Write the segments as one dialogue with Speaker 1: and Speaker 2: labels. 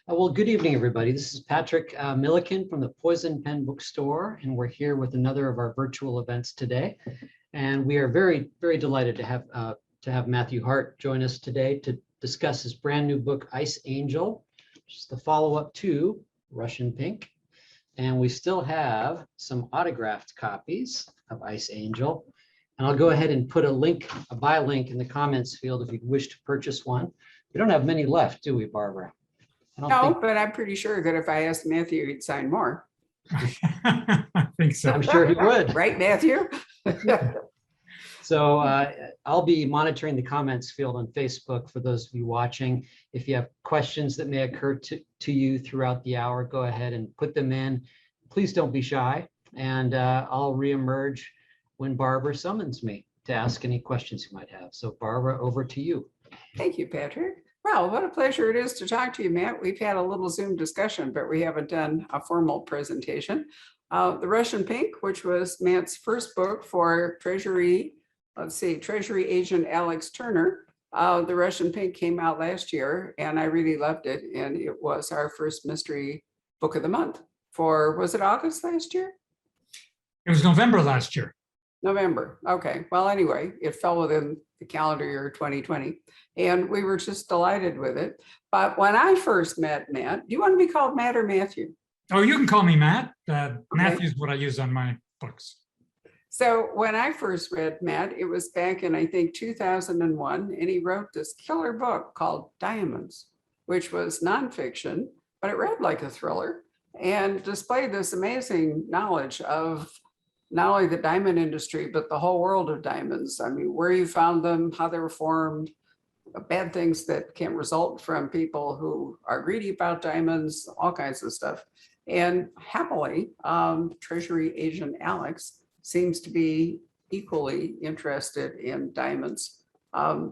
Speaker 1: Well, good evening, everybody. This is Patrick Milliken from the Poison Pen Bookstore, and we're here with another of our virtual events today. And we are very, very delighted to have Matthew Hart join us today to discuss his brand new book, Ice Angel, which is the follow-up to Russian Pink. And we still have some autographed copies of Ice Angel. And I'll go ahead and put a buy link in the comments field if you wish to purchase one. We don't have many left, do we, Barbara?
Speaker 2: No, but I'm pretty sure that if I asked Matthew, he'd sign more.
Speaker 3: I think so.
Speaker 1: I'm sure he would.
Speaker 2: Right, Matthew?
Speaker 1: So I'll be monitoring the comments field on Facebook for those of you watching. If you have questions that may occur to you throughout the hour, go ahead and put them in. Please don't be shy, and I'll reemerge when Barbara summons me to ask any questions you might have. So Barbara, over to you.
Speaker 2: Thank you, Patrick. Well, what a pleasure it is to talk to you, Matt. We've had a little Zoom discussion, but we haven't done a formal presentation. The Russian Pink, which was Matt's first book for Treasury agent Alex Turner. The Russian Pink came out last year, and I really loved it. And it was our first mystery book of the month was it August last year?
Speaker 3: It was November last year.
Speaker 2: November. Okay. Well, anyway, it fell within the calendar year 2020, and we were just delighted with it. But when I first met Matt, do you want to be called Matt or Matthew?
Speaker 3: Oh, you can call me Matt.
Speaker 2: Okay.
Speaker 3: Matthew's what I use on my books.
Speaker 2: So when I first read Matt, it was back in, I think, 2001, and he wrote this killer book called Diamonds, which was nonfiction, but it read like a thriller and displayed this amazing knowledge of not only the diamond industry, but the whole world of diamonds. I mean, where you found them, how they were formed, bad things that can result from people who are greedy about diamonds, all kinds of stuff. And happily, Treasury agent Alex seems to be equally interested in diamonds.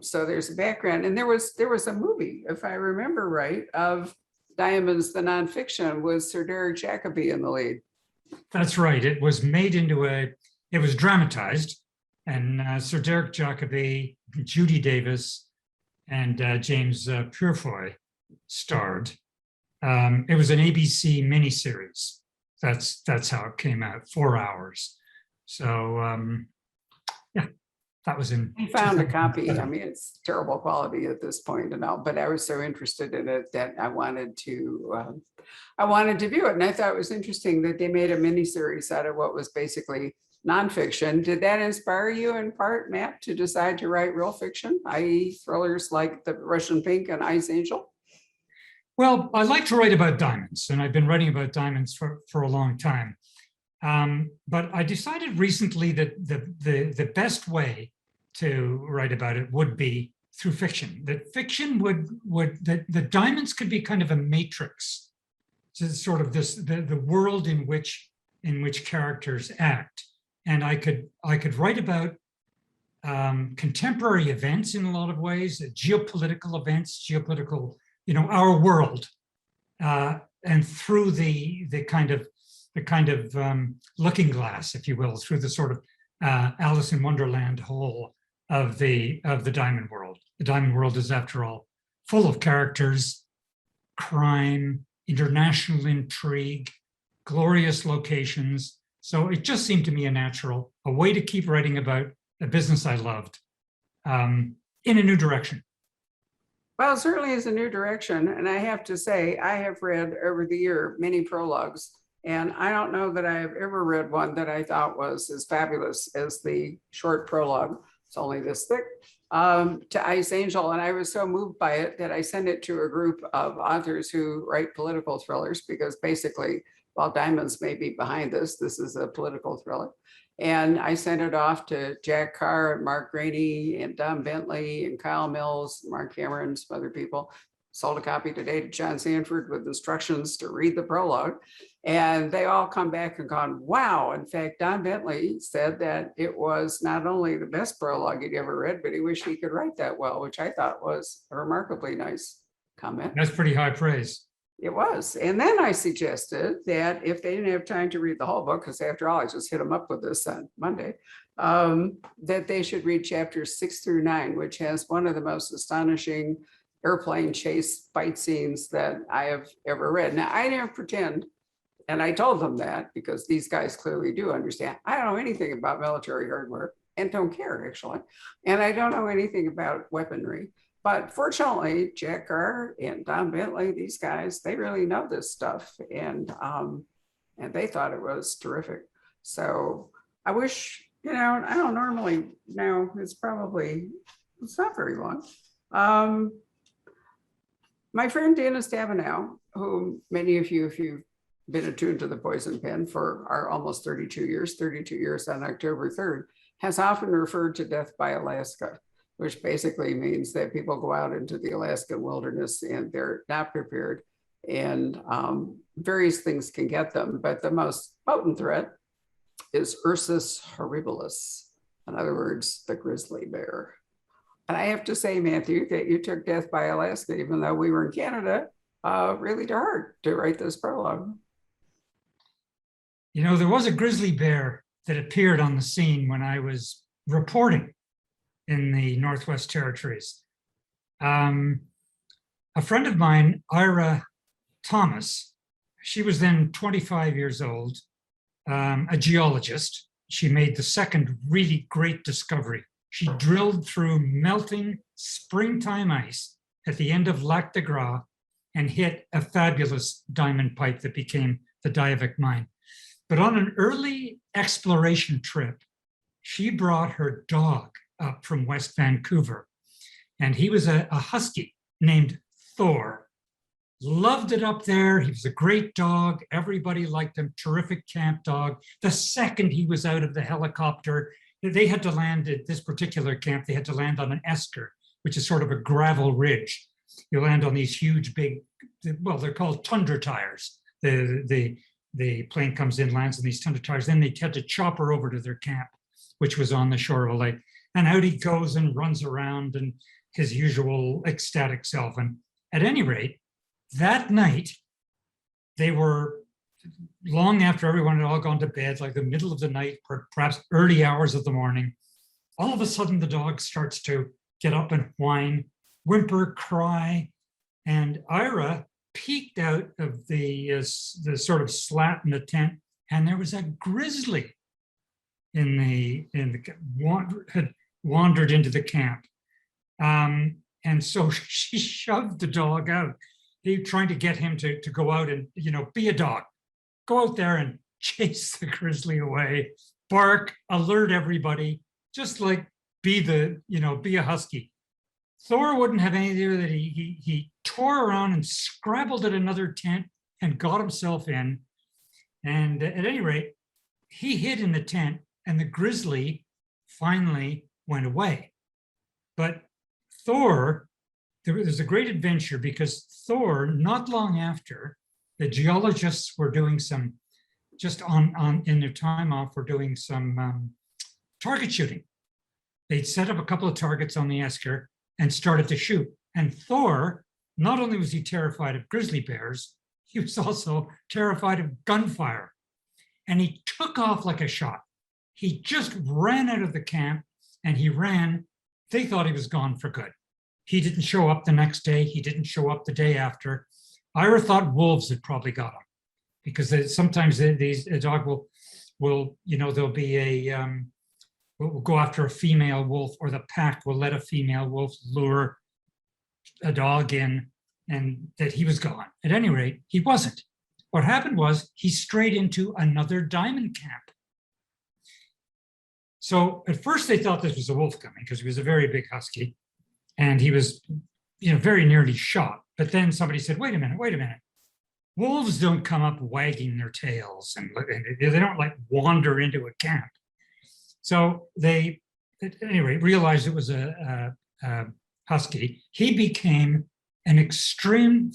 Speaker 2: So there's a background, and there was a movie, if I remember right, of Diamonds, the nonfiction, with Sir Derek Jacobi in the lead.
Speaker 3: That's right. It was made into it was dramatized, and Sir Derek Jacobi, Judy Davis, and James Purefoy starred. It was an ABC miniseries. That's how it came out, 4 hours. So yeah, that was in.
Speaker 2: I found a copy. I mean, it's terrible quality at this point and all, but I was so interested in it that I wanted to view it. And I thought it was interesting that they made a miniseries out of what was basically nonfiction. Did that inspire you in part, Matt, to decide to write real fiction, i.e. thrillers like The Russian Pink and Ice Angel?
Speaker 3: Well, I like to write about diamonds, and I've been writing about diamonds for a long time. But I decided recently that the best way to write about it would be through fiction. That fiction the diamonds could be kind of a matrix to sort of the world in which characters act. And I could write about contemporary events in a lot of ways, geopolitical events, our world, and through the kind of looking glass, if you will, through the sort of Alice in Wonderland hole of the diamond world. The diamond world is, after all, full of characters, crime, international intrigue, glorious locations. So it just seemed to me a way to keep writing about a business I loved in a new direction.
Speaker 2: Well, it certainly is a new direction. And I have to say, I have read over the year many prologues, and I don't know that I have ever read one that I thought was as fabulous as the short prologue. It's only this thick, to Ice Angel. And I was so moved by it that I sent it to a group of authors who write political thrillers, because basically, while diamonds may be behind this is a political thriller. And I sent it off to Jack Carr and Mark Graney and Don Bentley and Kyle Mills, Mark Cameron, some other people. Sold a copy today to John Sanford with instructions to read the prologue. And they all come back and gone, wow. In fact, Don Bentley said that it was not only the best prologue he'd ever read, but he wished he could write that well, which I thought was a remarkably nice comment.
Speaker 3: That's pretty high praise.
Speaker 2: It was. And then I suggested that if they didn't have time to read the whole book, because after all, I just hit them up with this on Monday, that they should read chapters 6 through 9, which has one of the most astonishing airplane chase fight scenes that I have ever read. Now, I never pretend, and I told them that because these guys clearly do understand. I don't know anything about military hardware and don't care, actually. And I don't know anything about weaponry. But fortunately, Jack Carr and Don Bentley, these guys, they really know this stuff. And they thought it was terrific. So I wish, I don't normally know, it's not very long. My friend Dana Stabenow, who many of you, if you've been attuned to the Poison Pen for our almost 32 years on October 3rd, has often referred to death by Alaska, which basically means that people go out into the Alaskan wilderness and they're not prepared, and various things can get them. But the most potent threat is Ursus horribilis, in other words, the grizzly bear. And I have to say, Matthew, that you took death by Alaska, even though we were in Canada, really to heart to write this prologue.
Speaker 3: There was a grizzly bear that appeared on the scene when I was reporting in the Northwest Territories. A friend of mine, Ira Thomas, she was then 25 years old, a geologist. She made the second really great discovery. She drilled through melting springtime ice at the end of Lac de Gras and hit a fabulous diamond pipe that became the Diavik mine. But on an early exploration trip, she brought her dog up from West Vancouver, and he was a husky named Thor. Loved it up there. He was a great dog. Everybody liked him. Terrific camp dog. The second he was out of the helicopter, they had to land at this particular camp. They had to land on an esker, which is sort of a gravel ridge. You land on these huge, big, well, they're called tundra tires. The plane comes in, lands on these tundra tires. Then they had to chop her over to their camp, which was on the shore of a lake. And out he goes and runs around and his usual ecstatic self. And at any rate, that night, they were long after everyone had all gone to bed, like the middle of the night, perhaps early hours of the morning. All of a sudden, the dog starts to get up and whine, whimper, cry. And Ira peeked out of the sort of slat in the tent, and there was a grizzly had wandered into the camp. And so she shoved the dog out. He trying to get him to go out and, be a dog. Go out there and chase the grizzly away, bark, alert everybody, just like be a husky. Thor wouldn't have any idea that he tore around and scrabbled at another tent and got himself in. And at any rate, he hid in the tent and the grizzly finally went away. But Thor, there's a great adventure because Thor, not long after, the geologists were doing some, just in their time off, were doing some target shooting. They'd set up a couple of targets on the esker and started to shoot. And Thor, not only was he terrified of grizzly bears, he was also terrified of gunfire. And he took off like a shot. He just ran out of the camp and he ran. They thought he was gone for good. He didn't show up the next day. He didn't show up the day after. Ira thought wolves had probably got him because sometimes a dog will there'll be will go after a female wolf, or the pack will let a female wolf lure a dog in, and that he was gone. At any rate, he wasn't. What happened was he strayed into another diamond camp. So at first they thought this was a wolf coming because he was a very big husky and he was, very nearly shot. But then somebody said, wait a minute. Wolves don't come up wagging their tails and they don't like wander into a camp. So they, at any rate, realized it was a husky. He became an instant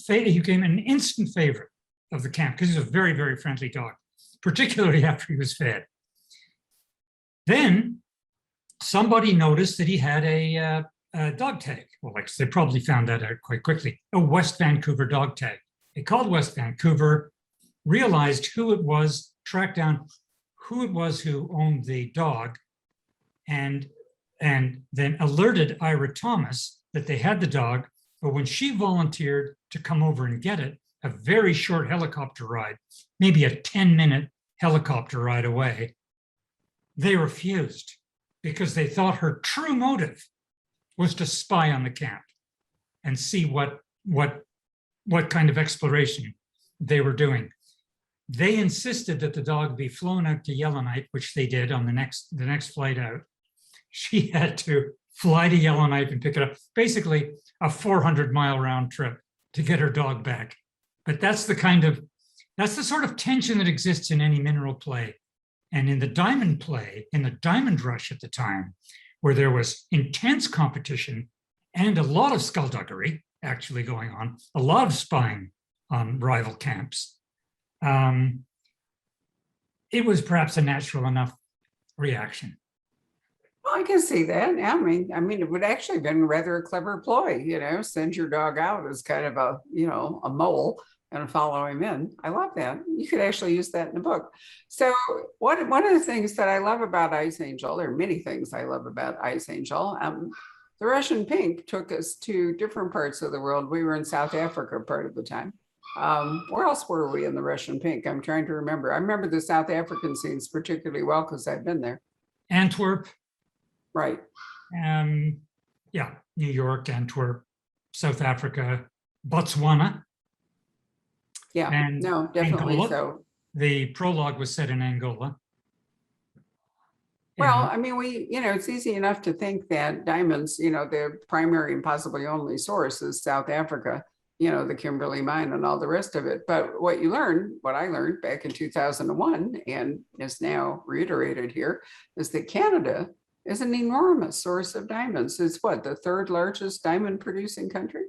Speaker 3: favorite of the camp because he's a very, very friendly dog, particularly after he was fed. Then somebody noticed that he had a dog tag. Well, they probably found that out quite quickly. A West Vancouver dog tag. They called West Vancouver, realized who it was, tracked down who it was who owned the dog, and then alerted Ira Thomas that they had the dog. But when she volunteered to come over and get it, a very short helicopter ride, maybe a 10-minute helicopter ride away, they refused because they thought her true motive was to spy on the camp and see what kind of exploration they were doing. They insisted that the dog be flown out to Yellowknife, which they did on the next flight out. She had to fly to Yellowknife and pick it up. Basically, a 400-mile round trip to get her dog back. But that's the sort of tension that exists in any mineral play. And in the diamond play, in the diamond rush at the time, where there was intense competition and a lot of skullduggery actually going on, a lot of spying on rival camps, it was perhaps a natural enough reaction.
Speaker 2: Well, I can see that. I mean, it would actually have been rather a clever ploy, send your dog out as kind of a mole and follow him in. I love that. You could actually use that in the book. So one of the things that I love about Ice Angel, there are many things I love about Ice Angel. The Russian Pink took us to different parts of the world. We were in South Africa part of the time. Where else were we in the Russian Pink? I'm trying to remember. I remember the South African scenes particularly well because I've been there.
Speaker 3: Antwerp.
Speaker 2: Right.
Speaker 3: Yeah, New York, Antwerp, South Africa, Botswana.
Speaker 2: Yeah,
Speaker 3: and
Speaker 2: no, definitely
Speaker 3: Angola.
Speaker 2: so.
Speaker 3: The prologue was set in Angola.
Speaker 2: Well, I mean, it's easy enough to think that diamonds, the primary and possibly only source is South Africa, the Kimberley mine and all the rest of it. But what I learned back in 2001 and is now reiterated here, is that Canada is an enormous source of diamonds. It's the third largest diamond producing country?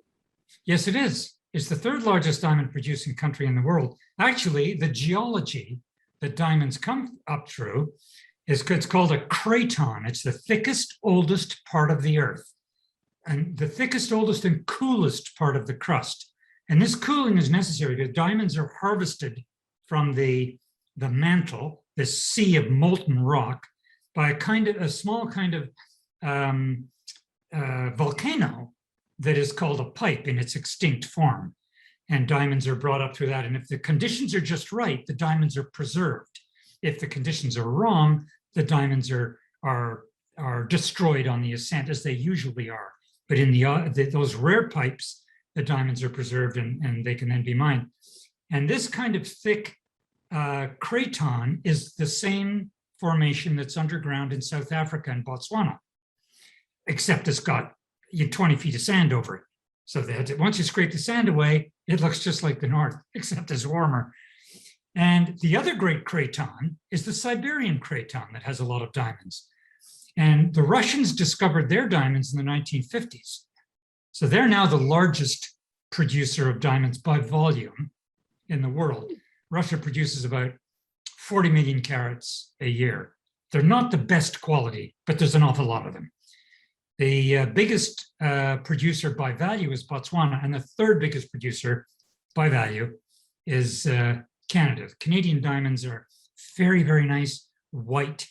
Speaker 3: Yes, it is. It's the third largest diamond producing country in the world. Actually, the geology that diamonds come up through it's called a craton. It's the thickest, oldest part of the earth, and the thickest, oldest, and coolest part of the crust. And this cooling is necessary because diamonds are harvested from the mantle, this sea of molten rock, by a small kind of volcano that is called a pipe in its extinct form. And diamonds are brought up through that. And if the conditions are just right, the diamonds are preserved. If the conditions are wrong, the diamonds are destroyed on the ascent, as they usually are. But in those rare pipes, the diamonds are preserved and they can then be mined. And this kind of thick craton is the same formation that's underground in South Africa and Botswana, except it's got 20 feet of sand over it. So that once you scrape the sand away, it looks just like the north, except it's warmer. And the other great craton is the Siberian craton that has a lot of diamonds. And the Russians discovered their diamonds in the 1950s. So they're now the largest producer of diamonds by volume in the world. Russia produces about 40 million carats a year. They're not the best quality, but there's an awful lot of them. The biggest producer by value is Botswana, and the third biggest producer by value is Canada. Canadian diamonds are very, very nice, white,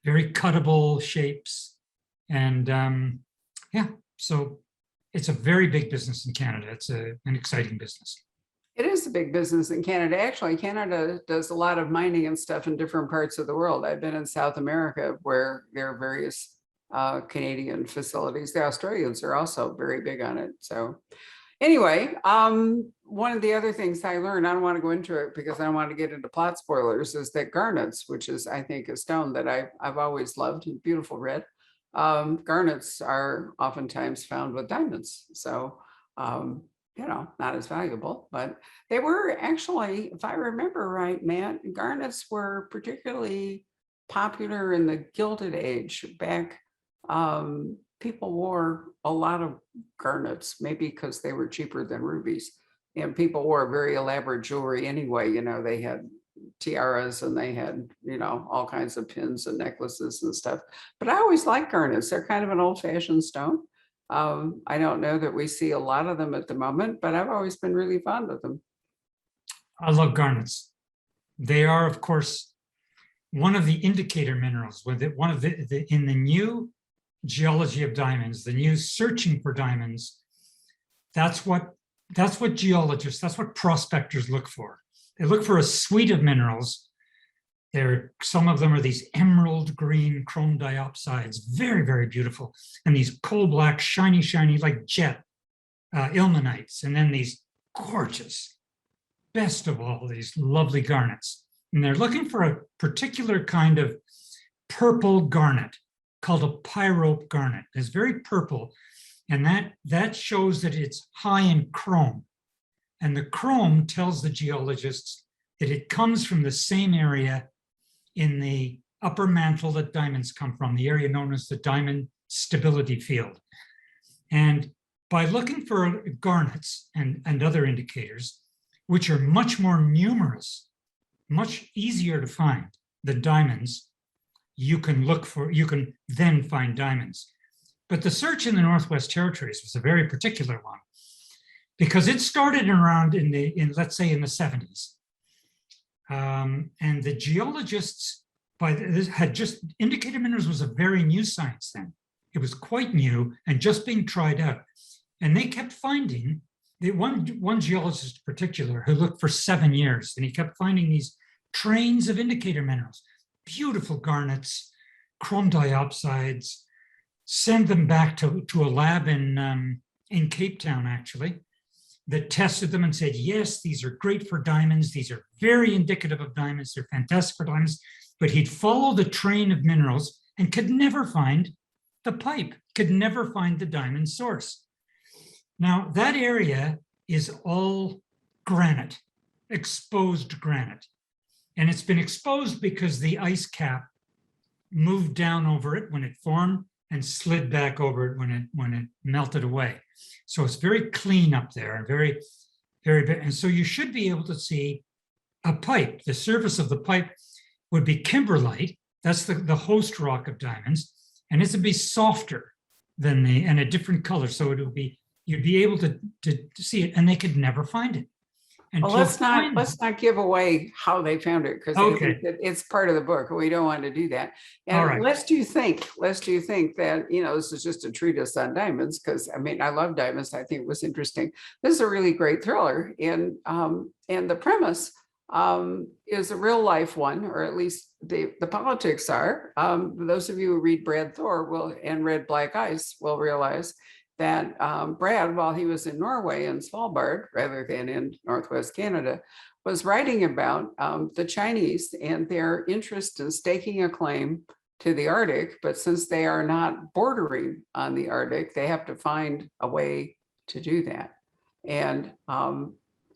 Speaker 3: very cuttable shapes. And so it's a very big business in Canada. It's an exciting business.
Speaker 2: It is a big business in Canada. Actually, Canada does a lot of mining and stuff in different parts of the world. I've been in South America where there are various Canadian facilities. The Australians are also very big on it. So anyway, one of the other things I learned, I don't want to go into it because I don't want to get into plot spoilers, is that garnets, which is, I think, a stone that I've always loved, beautiful red, garnets are oftentimes found with diamonds. So, not as valuable, but they were actually, if I remember right, Matt, garnets were particularly popular in the Gilded Age. Back, people wore a lot of garnets, maybe because they were cheaper than rubies. And people wore very elaborate jewelry anyway. They had tiaras and they had, all kinds of pins and necklaces and stuff. But I always like garnets. They're kind of an old-fashioned stone. I don't know that we see a lot of them at the moment, but I've always been really fond of them.
Speaker 3: I love garnets. They are, of course, one of the indicator minerals. In the new geology of diamonds, the new searching for diamonds, That's what geologists, that's what prospectors look for. They look for a suite of minerals. Some of them are these emerald green chrome diopsides, very, very beautiful. And these coal black, shiny, like jet ilmenites. And then these gorgeous, best of all, these lovely garnets. And they're looking for a particular kind of purple garnet called a pyrope garnet. It's very purple. And that shows that it's high in chrome. And the chrome tells the geologists that it comes from the same area in the upper mantle that diamonds come from, the area known as the diamond stability field. And by looking for garnets and other indicators, which are much more numerous, much easier to find than diamonds, you can then find diamonds. But the search in the Northwest Territories was a very particular one, because it started around let's say in the 70s. And the geologists had just, indicator minerals was a very new science then. It was quite new and just being tried out. And they kept finding, one geologist in particular who looked for 7 years, and he kept finding these trains of indicator minerals, beautiful garnets, chrome diopsides, send them back to a lab in Cape Town, actually, that tested them and said, yes, these are great for diamonds. These are very indicative of diamonds. They're fantastic for diamonds. But he'd follow the train of minerals and could never find the pipe, could never find the diamond source. Now, that area is all granite, exposed granite. And it's been exposed because the ice cap moved down over it when it formed and slid back over it when it melted away. So it's very clean up there and very, very, and so you should be able to see a pipe. The surface of the pipe would be kimberlite. That's the host rock of diamonds. And it would be softer than and a different color. So it would be, you'd be able to see it, and they could never find it.
Speaker 2: Well, let's not give away how they found it, because
Speaker 3: Okay.
Speaker 2: it's part of the book. We don't want to do that. And
Speaker 3: All right.
Speaker 2: lest you think that, this is just a treatise on diamonds, because I mean, I love diamonds. I think it was interesting. This is a really great thriller. And the premise is a real life one, or at least the politics are. Those of you who read Brad Thor and read Black Ice will realize that Brad, while he was in Norway and Svalbard, rather than in Northwest Canada, was writing about the Chinese and their interest in staking a claim to the Arctic. But since they are not bordering on the Arctic, they have to find a way to do that. And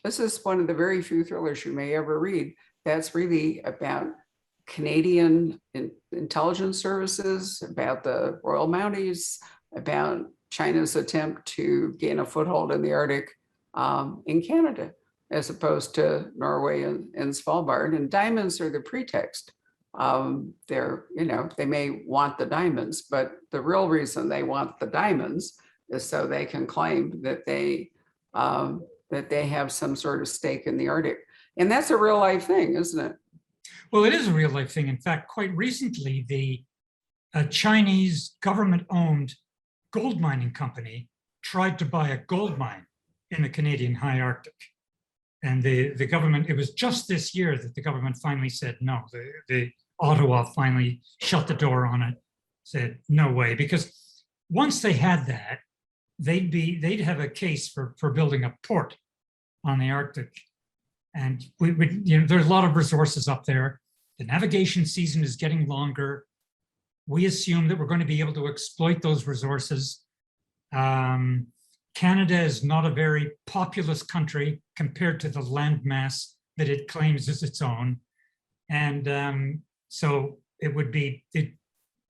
Speaker 2: this is one of the very few thrillers you may ever read that's really about Canadian intelligence services, about the Royal Mounties, about China's attempt to gain a foothold in the Arctic in Canada, as opposed to Norway and Svalbard. And diamonds are the pretext. They may want the diamonds, but the real reason they want the diamonds is so they can claim that they have some sort of stake in the Arctic. And that's a real life thing, isn't it?
Speaker 3: Well, it is a real life thing. In fact, quite recently, the Chinese government-owned gold mining company tried to buy a gold mine in the Canadian high Arctic. And the government, it was just this year that the government finally said no. The Ottawa finally shut the door on it, said no way, because once they had that, they'd have a case for building a port on the Arctic. And there's a lot of resources up there. The navigation season is getting longer. We assume that we're going to be able to exploit those resources. Canada is not a very populous country compared to the landmass that it claims as its own. And so it would be,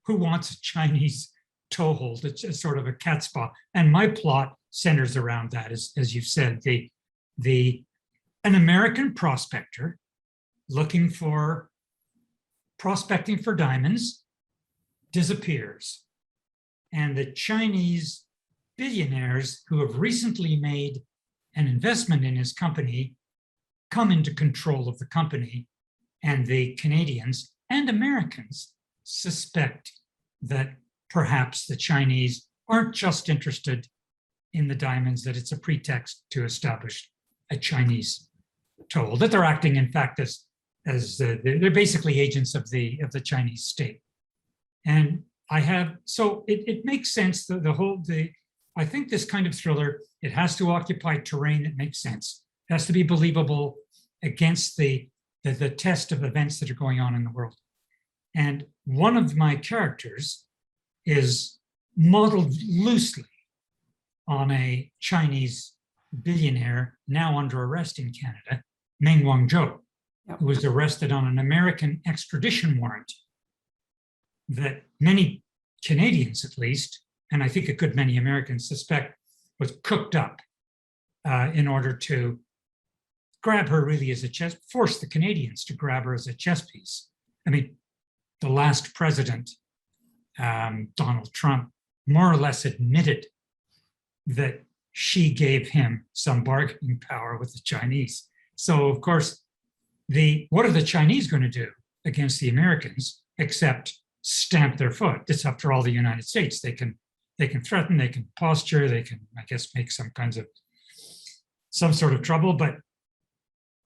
Speaker 3: who wants a Chinese toehold? It's sort of a cat's paw. And my plot centers around that, as you've said, an American prospector prospecting for diamonds disappears. And the Chinese billionaires who have recently made an investment in his company come into control of the company, and the Canadians and Americans suspect that perhaps the Chinese aren't just interested in the diamonds that it's a pretext to establish a Chinese toll, that they're acting, in fact, they're basically agents of the Chinese state. And so it makes sense that I think this kind of thriller, it has to occupy terrain that makes sense. It has to be believable against the test of events that are going on in the world. And one of my characters is modeled loosely on a Chinese billionaire now under arrest in Canada, Meng Wanzhou, who was arrested on an American extradition warrant that many Canadians, at least, and I think a good many Americans suspect, was cooked up in order to grab her really as force the Canadians to grab her as a chess piece. I mean, the last president, Donald Trump, more or less admitted that she gave him some bargaining power with the Chinese. So, of course, what are the Chinese going to do against the Americans except stamp their foot? It's after all the United States. They can threaten, they can posture, they can, I guess, make some sort of trouble, but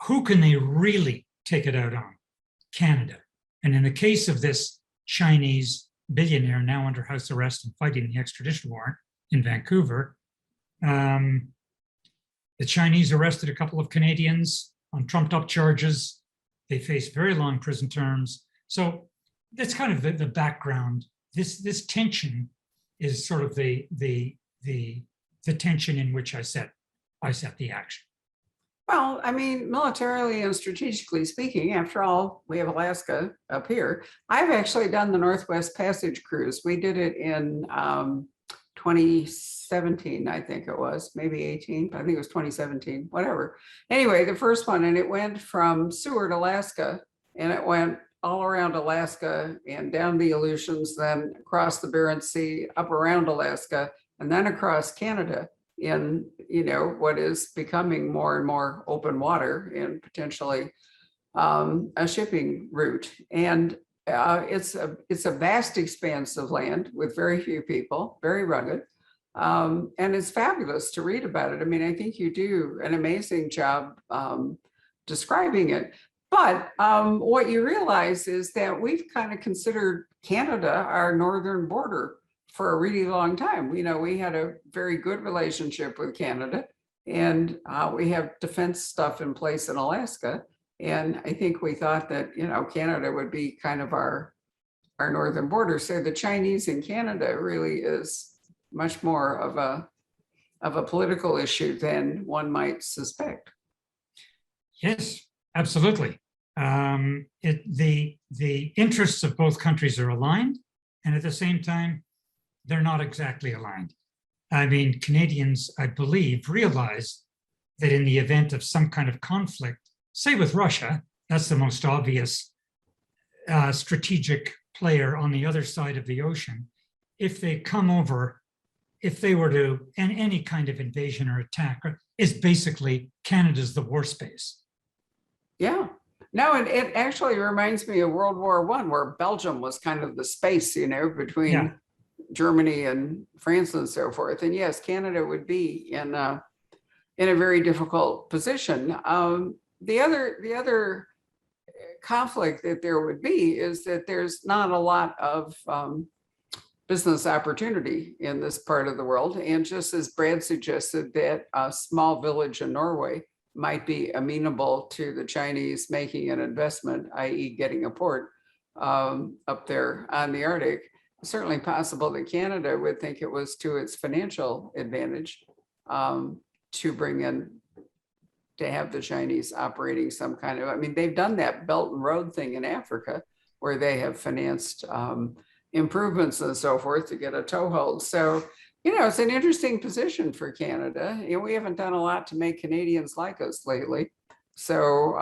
Speaker 3: who can they really take it out on? Canada. And in the case of this Chinese billionaire now under house arrest and fighting the extradition warrant in Vancouver, the Chinese arrested a couple of Canadians on trumped up charges. They face very long prison terms. So that's kind of the background. This tension is sort of the tension in which I set the action.
Speaker 2: Well, I mean, militarily and strategically speaking, after all, we have Alaska up here. I've actually done the Northwest Passage cruise. We did it in 2017, I think it was, maybe 18, but I think it was 2017, whatever. Anyway, the first one, and it went from Seward, Alaska, and it went all around Alaska and down the Aleutians, then across the Bering Sea, up around Alaska, and then across Canada in, what is becoming more and more open water and potentially a shipping route. And it's a vast expanse of land with very few people, very rugged. And it's fabulous to read about it. I mean, I think you do an amazing job describing it. But what you realize is that we've kind of considered Canada our northern border for a really long time. We had a very good relationship with Canada, and we have defense stuff in place in Alaska. And I think we thought that, Canada would be kind of our northern border. So the Chinese in Canada really is much more of a political issue than one might suspect.
Speaker 3: Yes, absolutely. The interests of both countries are aligned, and at the same time, they're not exactly aligned. I mean, Canadians, I believe, realize that in the event of some kind of conflict, say with Russia, that's the most obvious strategic player on the other side of the ocean. If they come over, if they were to, and any kind of invasion or attack is basically Canada's the war space.
Speaker 2: Yeah. No, it actually reminds me of World War I, where Belgium was kind of the space, between Germany and France and so forth. And yes, Canada would be in a very difficult position. The other conflict that there would be is that there's not a lot of business opportunity in this part of the world. And just as Brad suggested, that a small village in Norway might be amenable to the Chinese making an investment, i.e. getting a port up there on the Arctic. Certainly possible that Canada would think it was to its financial advantage to bring in, to have the Chinese operating some kind of, they've done that Belt and Road thing in Africa where they have financed improvements and so forth to get a toehold. So, it's an interesting position for Canada. We haven't done a lot to make Canadians like us lately. So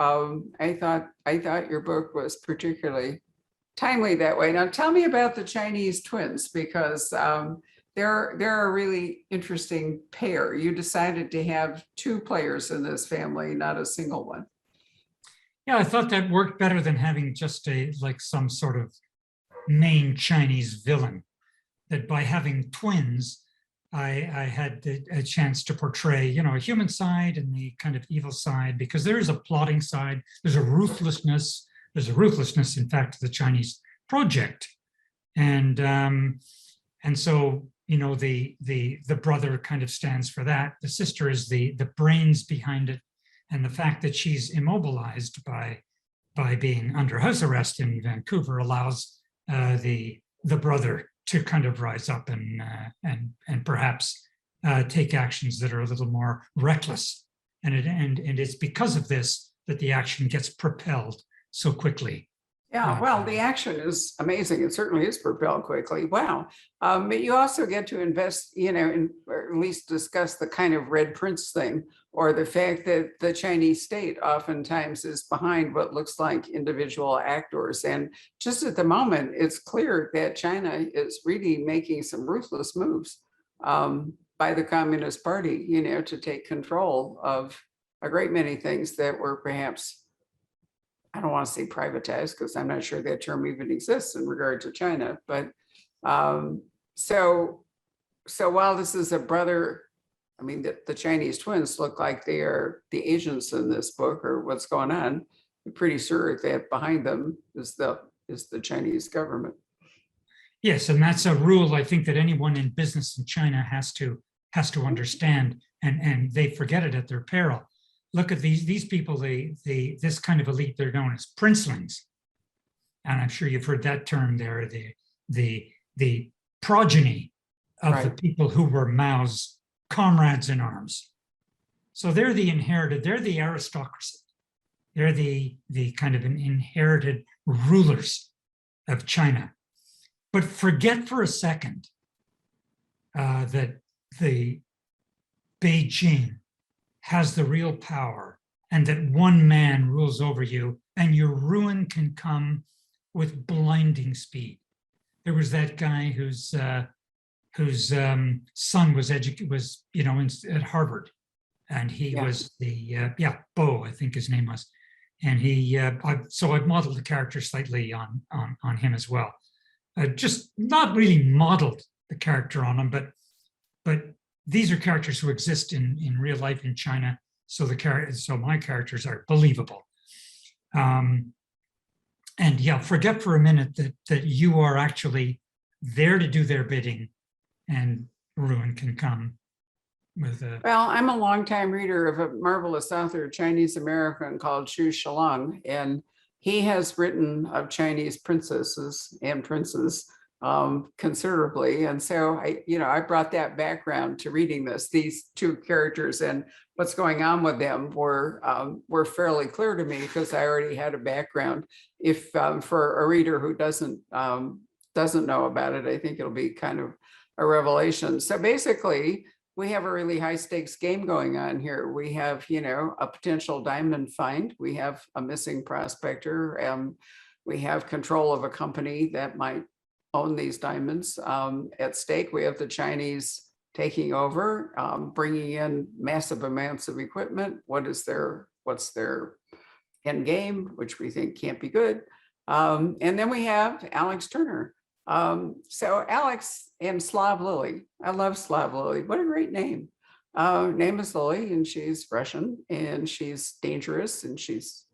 Speaker 2: I thought your book was particularly timely that way. Now tell me about the Chinese twins, because they're a really interesting pair. You decided to have two players in this family, not a single one.
Speaker 3: Yeah, I thought that worked better than having just some sort of main Chinese villain. That by having twins, I had a chance to portray, you know, a human side and the kind of evil side, because there is a plotting side, there's a ruthlessness, in fact, to the Chinese project. And so, you know, the brother kind of stands for that. The sister is the brains behind it. And the fact that she's immobilized by being under house arrest in Vancouver allows the brother to kind of rise up and perhaps take actions that are a little more reckless. And it's because of this that the action gets propelled so quickly.
Speaker 2: Yeah, well, the action is amazing. It certainly is propelled quickly. Wow. But you also get to invest, you know, or at least discuss the kind of Red Prince thing, or the fact that the Chinese state oftentimes is behind what looks like individual actors. And just at the moment, it's clear that China is really making some ruthless moves by the Communist Party, you know, to take control of a great many things that were perhaps, I don't want to say privatized, because I'm not sure that term even exists in regard to China. But so while this is a brother, I mean, the Chinese twins look like they are the agents in this book, or what's going on. I'm pretty sure that behind them is the Chinese government.
Speaker 3: Yes, and that's a rule I think that anyone in business in China has to understand, and they forget it at their peril. Look at these people, this kind of elite, they're known as princelings. And I'm sure you've heard that term there, the progeny of the people who were Mao's comrades in arms. So they're the inherited, they're the aristocracy. They're the kind of an inherited rulers of China. But forget for a second that the Beijing has the real power, and that one man rules over you, and your ruin can come with blinding speed. There was that guy whose son was at Harvard, and he was Bo, I think his name was, and I've modeled the character slightly on him as well. Just not really modeled the character on him, but these are characters who exist in real life in China, so my characters are believable. And yeah, forget for a minute that you are actually there to do their bidding, and ruin can come with a.
Speaker 2: Well, I'm a longtime reader of a marvelous author, Chinese American, called Xu Shilong, and he has written of Chinese princesses and princes considerably. And so I brought that background to reading these two characters, and what's going on with them were fairly clear to me, because I already had a background. If for a reader who doesn't know about it, I think it'll be kind of a revelation. So basically, we have a really high stakes game going on here. We have, a potential diamond find. We have a missing prospector. We have control of a company that might own these diamonds at stake. We have the Chinese taking over, bringing in massive amounts of equipment. What's their end game, which we think can't be good. And then we have Alex Turner. So Alex and Slav Lily. I love Slav Lily. What a great name. Name is Lily, and she's Russian, and she's dangerous, and she's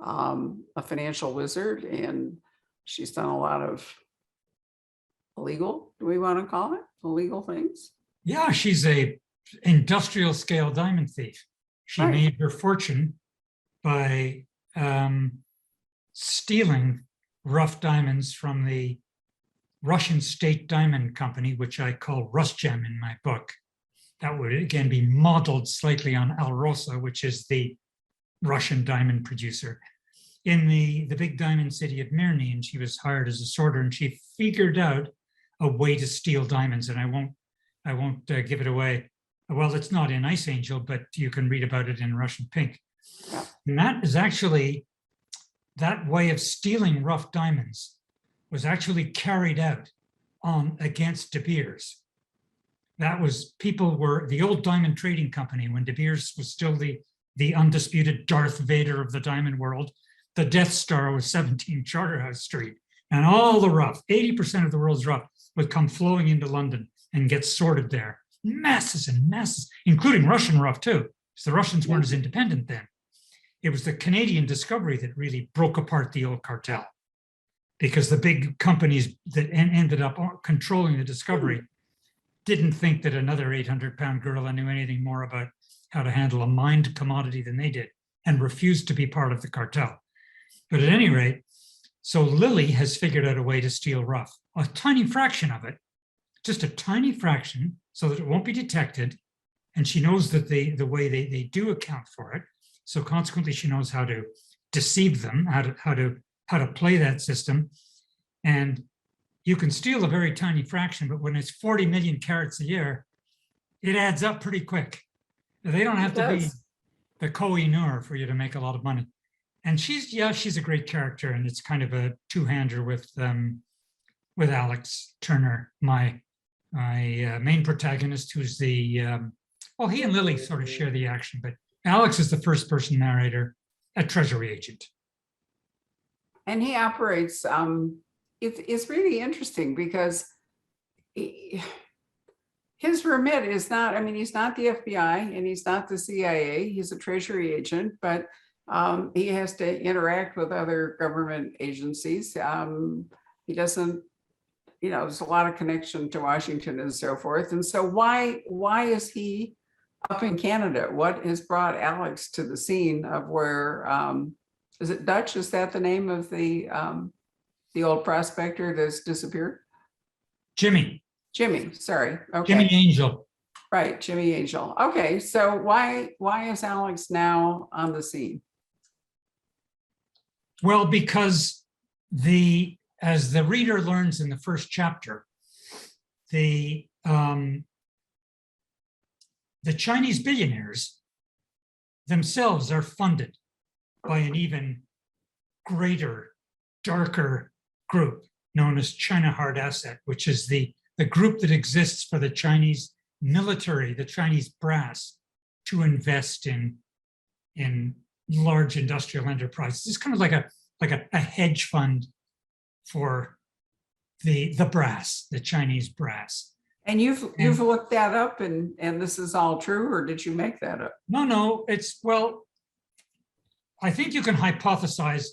Speaker 2: a financial wizard, and she's done a lot of illegal, do we want to call it illegal things?
Speaker 3: Yeah, she's a industrial scale diamond thief. She made her fortune by stealing rough diamonds from the Russian state diamond company, which I call Rusgem in my book. That would again be modeled slightly on Alrosa, which is the Russian diamond producer, in the big diamond city of Mirny. And she was hired as a sorter, and she figured out a way to steal diamonds. And I won't give it away. Well, it's not in Ice Angel, but you can read about it in Russian Pink. And that is actually, that way of stealing rough diamonds was actually carried out against De Beers. That was, the old diamond trading company, when De Beers was still the undisputed Darth Vader of the diamond world. The Death Star was 17 Charterhouse Street, and all the rough, 80% of the world's rough, would come flowing into London and get sorted there. masses and masses, including Russian rough too, because the Russians weren't as independent then. It was the Canadian discovery that really broke apart the old cartel, because the big companies that ended up controlling the discovery didn't think that another 800-pound gorilla knew anything more about how to handle a mined commodity than they did, and refused to be part of the cartel. But at any rate, so Lily has figured out a way to steal rough, a tiny fraction of it, just a tiny fraction, so that it won't be detected. And she knows that the way they do account for it. So consequently, she knows how to deceive them, how to play that system. And you can steal a very tiny fraction, but when it's 40 million carats a year, it adds up pretty quick. They don't have to be the Koh-i-Noor for you to make a lot of money. And she's a great character, and it's kind of a two-hander with Alex Turner, my main protagonist, who's the well, he and Lily sort of share the action, but Alex is the first-person narrator, a treasury agent.
Speaker 2: And he operates. It's really interesting because his remit is not, I mean, he's not the FBI and he's not the CIA. He's a treasury agent, but he has to interact with other government agencies. He doesn't, there's a lot of connection to Washington and so forth. And so why is he up in Canada? What has brought Alex to the scene of where, is it Dutch? Is that the name of the old prospector that's disappeared? Jimmy, sorry. Okay.
Speaker 3: Jimmy Angel.
Speaker 2: Right, Jimmy Angel. Okay, so why is Alex now on the scene?
Speaker 3: Well, because as the reader learns in the first chapter, the Chinese billionaires themselves are funded by an even greater, darker group known as China Hard Asset, which is the group that exists for the Chinese military, the Chinese brass, to invest in large industrial enterprises. It's kind of like a hedge fund for the brass, the Chinese brass.
Speaker 2: And you've looked that up, and this is all true, or did you make that up?
Speaker 3: No, well, I think you can hypothesize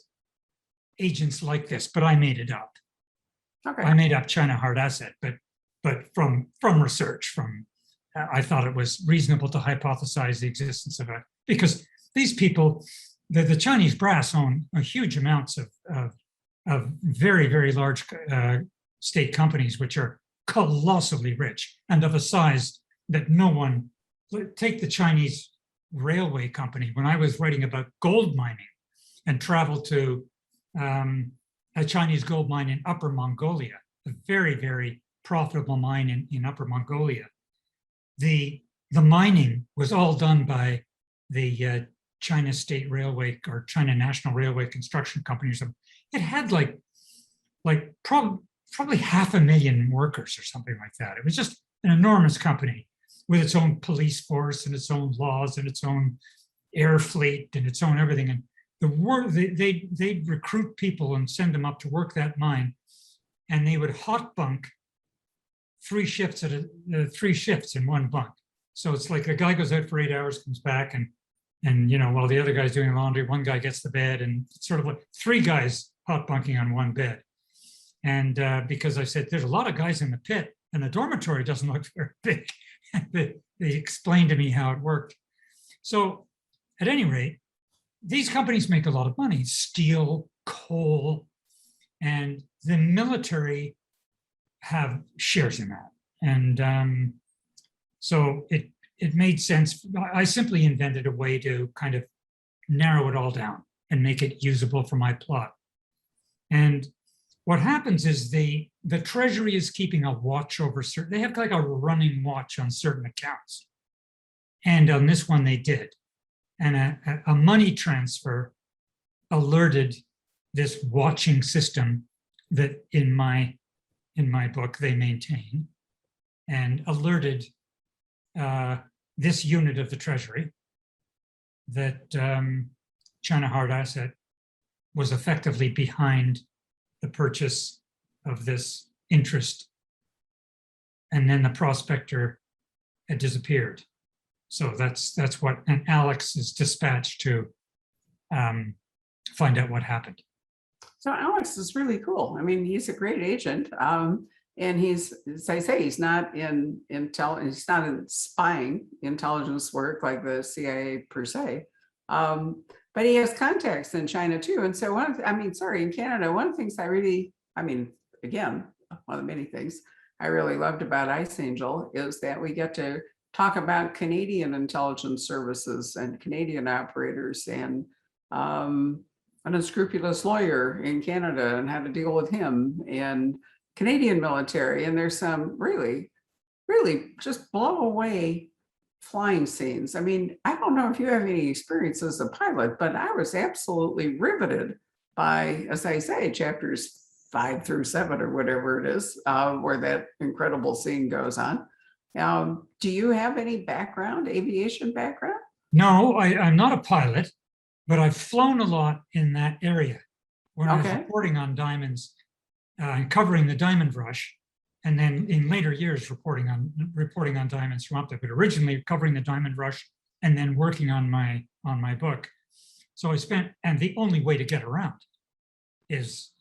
Speaker 3: agents like this, but I made it up.
Speaker 2: Okay.
Speaker 3: I made up China Hard Asset, but from research, I thought it was reasonable to hypothesize the existence of it, because these people, the Chinese brass own a huge amounts of very, very large state companies, which are colossally rich and of a size that no one, take the Chinese railway company. When I was writing about gold mining and traveled to a Chinese gold mine in Upper Mongolia, a very, very profitable mine in Upper Mongolia. The mining was all done by the China State Railway or China National Railway Construction Company or something. It had probably 500,000 workers or something like that. It was just an enormous company with its own police force and its own laws and its own air fleet and its own everything. And they'd recruit people and send them up to work that mine, and they would hot bunk 3 shifts in one bunk. So it's like the guy goes out for 8 hours, comes back, and while the other guy's doing laundry, one guy gets the bed, and it's sort of like 3 guys hot bunking on one bed. And because I said there's a lot of guys in the pit, and the dormitory doesn't look very big, they explained to me how it worked. So at any rate, these companies make a lot of money: steel, coal, and the military have shares in that. And so it made sense. I simply invented a way to kind of narrow it all down and make it usable for my plot. And what happens is the Treasury is keeping a watch over certain, they have like a running watch on certain accounts. And on this one they did. And a money transfer alerted this watching system that in my book they maintain, and alerted this unit of the Treasury that China Hard Asset was effectively behind the purchase of this interest. And then the prospector had disappeared. So that's what, and Alex is dispatched to find out what happened.
Speaker 2: So Alex is really cool. I mean, he's a great agent. And he's, as I say, he's not in he's not in spying intelligence work like the CIA per se. But he has contacts in China too. And so in Canada, one of the things again, one of the many things I really loved about Ice Angel is that we get to talk about Canadian intelligence services and Canadian operators and an unscrupulous lawyer in Canada and how to deal with him, and Canadian military. And there's some really, really just blow away flying scenes. I mean, I don't know if you have any experience as a pilot, but I was absolutely riveted by, as I say, chapters 5 through 7 or whatever it is, where that incredible scene goes on. Do you have any aviation background?
Speaker 3: No, I'm not a pilot, but I've flown a lot in that area when I was reporting on diamonds and covering the diamond rush, and then in later years reporting on diamonds from up there, but originally covering the diamond rush and then working on my book. So and the only way to get around is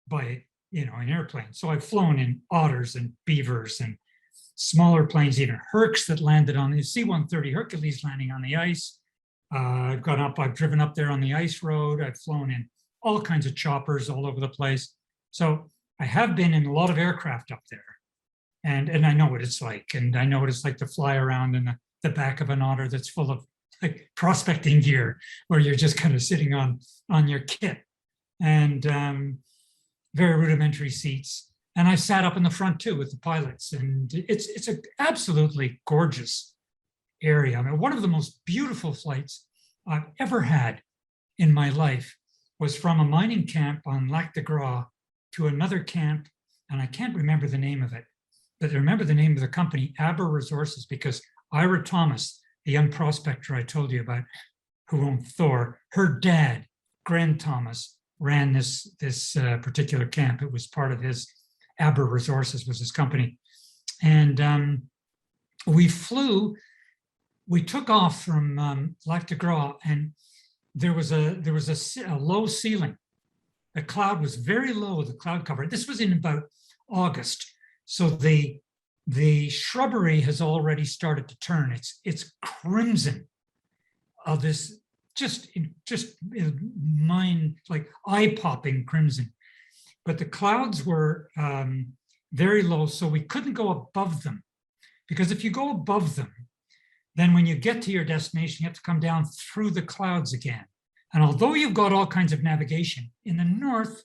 Speaker 3: by an airplane. So I've flown in otters and beavers and smaller planes, even Hercs that landed on the C-130 Hercules landing on the ice. I've driven up there on the ice road. I've flown in all kinds of choppers all over the place. So I have been in a lot of aircraft up there, and I know what it's like. And I know what it's like to fly around in the back of an otter that's full of like prospecting gear, where you're just kind of sitting on your kit, and very rudimentary seats. And I sat up in the front too with the pilots, and it's an absolutely gorgeous area. I mean, one of the most beautiful flights I've ever had in my life was from a mining camp on Lac de Gras to another camp, and I can't remember the name of it, but I remember the name of the company, Aber Resources, because Ira Thomas, the young prospector I told you about, who owned Thor, her dad, Grant Thomas, ran this particular camp. It was part of his, Aber Resources was his company. And we took off from Lac de Gras, and there was a low ceiling. The cloud was very low, the cloud cover. This was in about August. So the shrubbery has already started to turn. It's crimson of this just like eye-popping crimson. But the clouds were very low, so we couldn't go above them. Because if you go above them, then when you get to your destination, you have to come down through the clouds again. And although you've got all kinds of navigation, in the north,